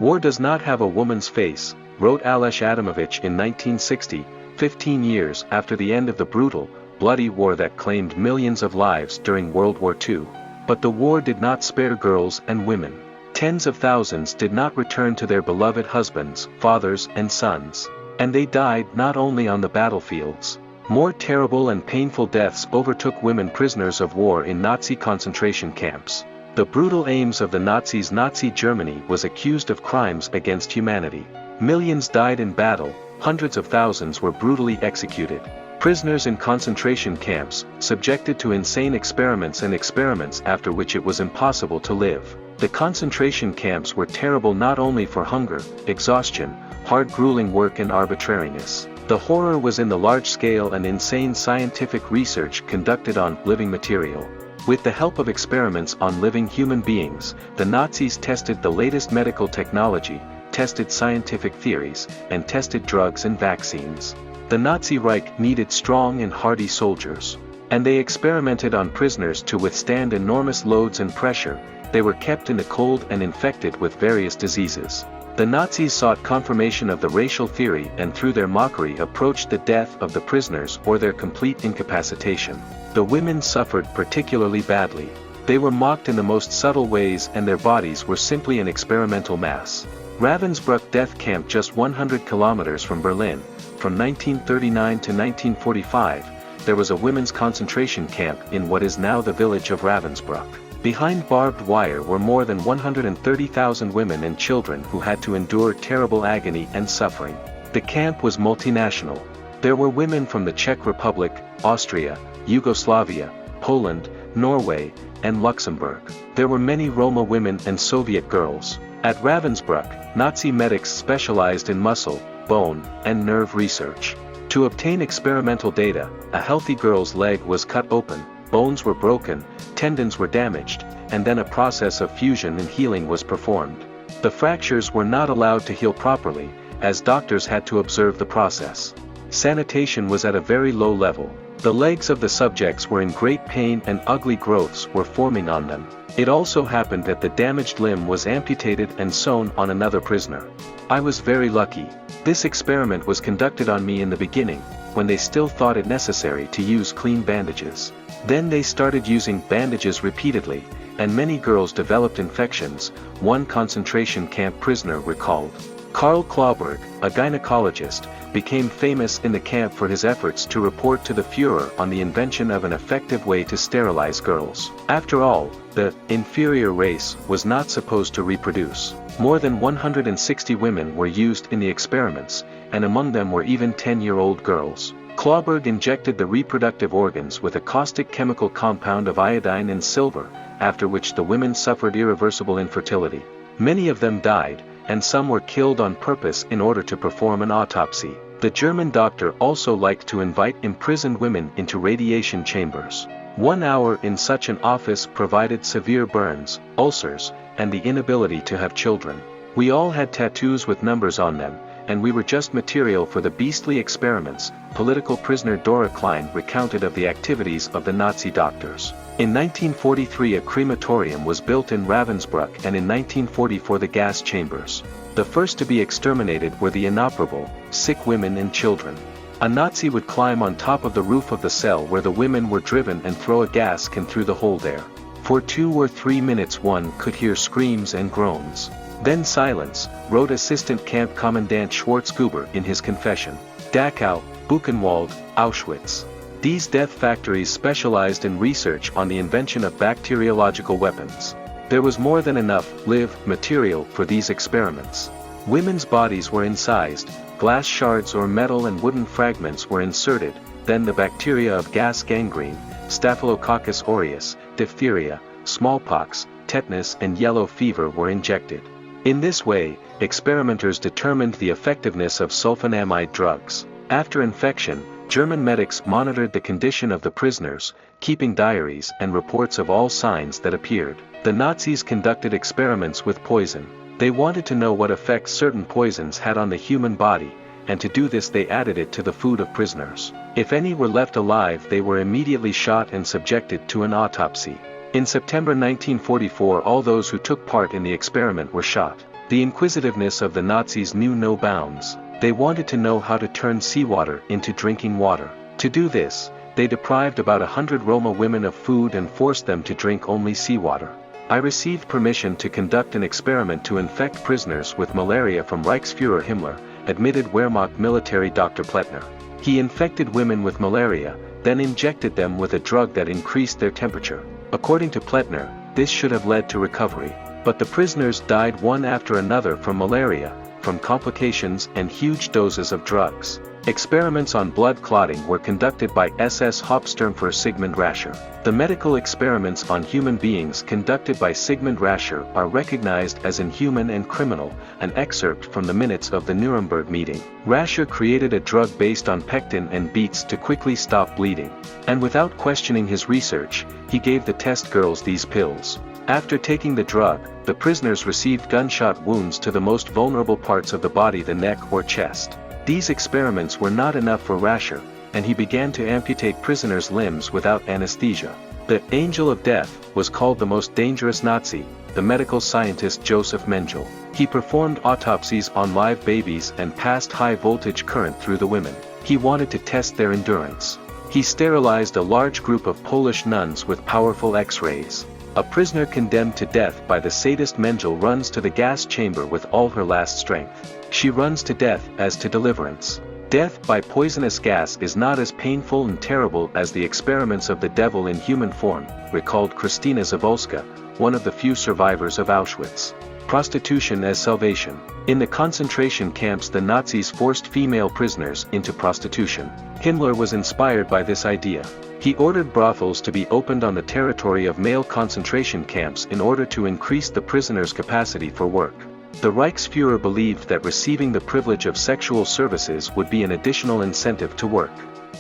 War does not have a woman's face, wrote Alesh Adamovich in 1960, 15 years after the end of the brutal, bloody war that claimed millions of lives during World War II. But the war did not spare girls and women. Tens of thousands did not return to their beloved husbands, fathers and sons. And they died not only on the battlefields. More terrible and painful deaths overtook women prisoners of war in Nazi concentration camps. The brutal aims of the Nazis. Nazi Germany was accused of crimes against humanity. Millions died in battle, hundreds of thousands were brutally executed. Prisoners in concentration camps, subjected to insane experiments and experiments after which it was impossible to live. The concentration camps were terrible not only for hunger, exhaustion, hard grueling work and arbitrariness. The horror was in the large-scale and insane scientific research conducted on living material. With the help of experiments on living human beings, the Nazis tested the latest medical technology, tested scientific theories, and tested drugs and vaccines. The Nazi Reich needed strong and hardy soldiers. And they experimented on prisoners to withstand enormous loads and pressure. They were kept in the cold and infected with various diseases. The Nazis sought confirmation of the racial theory and through their mockery approached the death of the prisoners or their complete incapacitation. The women suffered particularly badly. They were mocked in the most subtle ways and their bodies were simply an experimental mass. Ravensbrück death camp just 100 kilometers from Berlin. From 1939 to 1945, there was a women's concentration camp in what is now the village of Ravensbrück. Behind barbed wire were more than 130,000 women and children who had to endure terrible agony and suffering. The camp was multinational. There were women from the Czech Republic, Austria, Yugoslavia, Poland, Norway, and Luxembourg. There were many Roma women and Soviet girls. At Ravensbrück, Nazi medics specialized in muscle, bone, and nerve research. To obtain experimental data, a healthy girl's leg was cut open, bones were broken, tendons were damaged, and then a process of fusion and healing was performed. The fractures were not allowed to heal properly, as doctors had to observe the process. Sanitation was at a very low level. The legs of the subjects were in great pain and ugly growths were forming on them. It also happened that the damaged limb was amputated and sewn on another prisoner. I was very lucky. This experiment was conducted on me in the beginning, when they still thought it necessary to use clean bandages. Then they started using bandages repeatedly, and many girls developed infections, one concentration camp prisoner recalled. Karl Klauberg, a gynecologist, became famous in the camp for his efforts to report to the Führer on the invention of an effective way to sterilize girls. After all, the inferior race was not supposed to reproduce. More than 160 women were used in the experiments, and among them were even 10-year-old girls. Klauberg injected the reproductive organs with a caustic chemical compound of iodine and silver, after which the women suffered irreversible infertility. Many of them died, and some were killed on purpose in order to perform an autopsy. The German doctor also liked to invite imprisoned women into radiation chambers. 1 hour in such an office provided severe burns, ulcers, and the inability to have children. We all had tattoos with numbers on them, and we were just material for the beastly experiments. Political prisoner Dora Klein recounted of the activities of the Nazi doctors. In 1943 a crematorium was built in Ravensbrück and in 1944 the gas chambers. The first to be exterminated were the inoperable, sick women and children. A Nazi would climb on top of the roof of the cell where the women were driven and throw a gas can through the hole there. For 2 or 3 minutes one could hear screams and groans. Then silence, wrote Assistant Camp Commandant Schwarzgruber in his confession. Dachau, Buchenwald, Auschwitz. These death factories specialized in research on the invention of bacteriological weapons. There was more than enough live material for these experiments. Women's bodies were incised, glass shards or metal and wooden fragments were inserted, then the bacteria of gas gangrene, Staphylococcus aureus, diphtheria, smallpox, tetanus and yellow fever were injected. In this way, experimenters determined the effectiveness of sulfonamide drugs. After infection, German medics monitored the condition of the prisoners, keeping diaries and reports of all signs that appeared. The Nazis conducted experiments with poison. They wanted to know what effects certain poisons had on the human body, and to do this they added it to the food of prisoners. If any were left alive they were immediately shot and subjected to an autopsy. In September 1944 all those who took part in the experiment were shot. The inquisitiveness of the Nazis knew no bounds. They wanted to know how to turn seawater into drinking water. To do this, they deprived about 100 Roma women of food and forced them to drink only seawater. I received permission to conduct an experiment to infect prisoners with malaria from Reichsfuhrer Himmler, admitted Wehrmacht military Dr. Pletner. He infected women with malaria, then injected them with a drug that increased their temperature. According to Pletner, this should have led to recovery. But the prisoners died one after another from malaria, from complications and huge doses of drugs. Experiments on blood clotting were conducted by SS Hauptsturmführer Sigmund Rascher. The medical experiments on human beings conducted by Sigmund Rascher are recognized as inhuman and criminal, an excerpt from the minutes of the Nuremberg meeting. Rascher created a drug based on pectin and beets to quickly stop bleeding. And without questioning his research, he gave the test girls these pills. After taking the drug, the prisoners received gunshot wounds to the most vulnerable parts of the body, the neck or chest. These experiments were not enough for Rascher, and he began to amputate prisoners' limbs without anesthesia. The Angel of Death was called the most dangerous Nazi, the medical scientist Joseph Mengele. He performed autopsies on live babies and passed high-voltage current through the women. He wanted to test their endurance. He sterilized a large group of Polish nuns with powerful X-rays. A prisoner condemned to death by the sadist Mengele runs to the gas chamber with all her last strength. She runs to death as to deliverance. Death by poisonous gas is not as painful and terrible as the experiments of the devil in human form, recalled Kristina Zawolska, one of the few survivors of Auschwitz. Prostitution as salvation. In the concentration camps, the Nazis forced female prisoners into prostitution. Himmler was inspired by this idea. He ordered brothels to be opened on the territory of male concentration camps in order to increase the prisoners' capacity for work. The Reichsfuhrer believed that receiving the privilege of sexual services would be an additional incentive to work.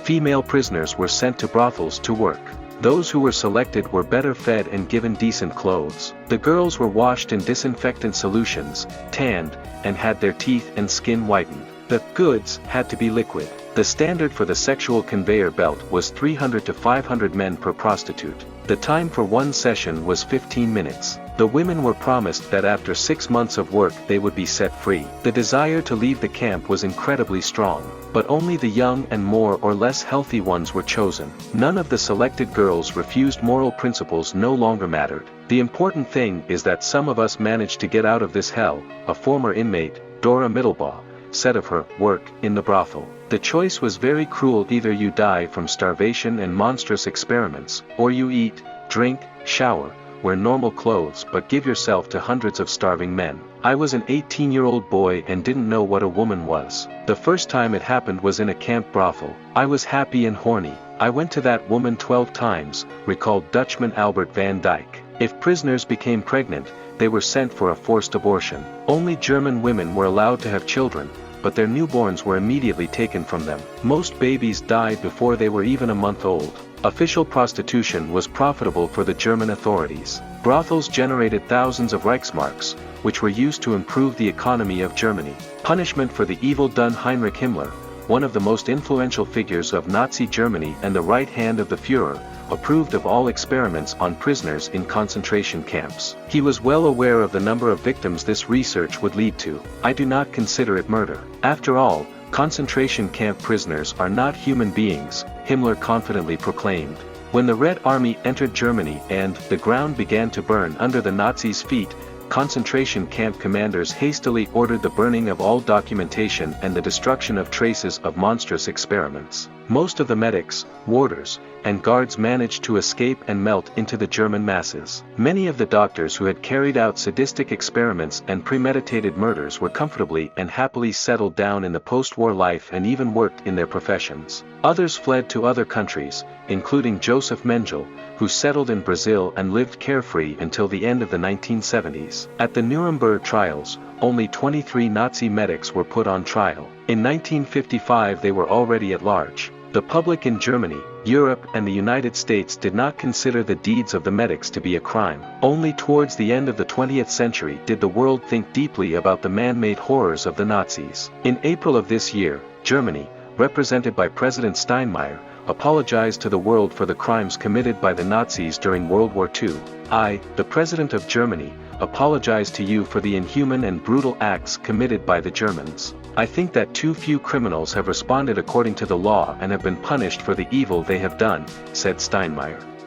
Female prisoners were sent to brothels to work. Those who were selected were better fed and given decent clothes. The girls were washed in disinfectant solutions, tanned, and had their teeth and skin whitened. The goods had to be liquid. The standard for the sexual conveyor belt was 300 to 500 men per prostitute. The time for one session was 15 minutes. The women were promised that after 6 months of work they would be set free. The desire to leave the camp was incredibly strong, but only the young and more or less healthy ones were chosen. None of the selected girls refused. Moral principles no longer mattered. The important thing is that some of us managed to get out of this hell, a former inmate, Dora Mittelbaugh, said of her work in the brothel. The choice was very cruel: either you die from starvation and monstrous experiments, or you eat, drink, shower, wear normal clothes but give yourself to hundreds of starving men. I was an 18-year-old boy and didn't know what a woman was. The first time it happened was in a camp brothel. I was happy and horny. I went to that woman 12 times, recalled Dutchman Albert van Dijk. If prisoners became pregnant, they were sent for a forced abortion. Only German women were allowed to have children, but their newborns were immediately taken from them. Most babies died before they were even a month old. Official prostitution was profitable for the German authorities. Brothels generated thousands of Reichsmarks, which were used to improve the economy of Germany. Punishment for the evil done. Heinrich Himmler, one of the most influential figures of Nazi Germany and the right hand of the Führer, approved of all experiments on prisoners in concentration camps. He was well aware of the number of victims this research would lead to. I do not consider it murder. After all, concentration camp prisoners are not human beings, Himmler confidently proclaimed. When the Red Army entered Germany and the ground began to burn under the Nazis' feet, concentration camp commanders hastily ordered the burning of all documentation and the destruction of traces of monstrous experiments. Most of the medics, warders, and guards managed to escape and melt into the German masses. Many of the doctors who had carried out sadistic experiments and premeditated murders were comfortably and happily settled down in the post-war life and even worked in their professions. Others fled to other countries, including Joseph Mengele, who settled in Brazil and lived carefree until the end of the 1970s. At the Nuremberg trials, only 23 Nazi medics were put on trial. In 1955 they were already at large. The public in Germany, Europe and the United States did not consider the deeds of the medics to be a crime. Only towards the end of the 20th century did the world think deeply about the man-made horrors of the Nazis. In April of this year, Germany, represented by President Steinmeier, apologized to the world for the crimes committed by the Nazis during World War II. I, the President of Germany, apologize to you for the inhuman and brutal acts committed by the Germans. I think that too few criminals have responded according to the law and have been punished for the evil they have done," said Steinmeier.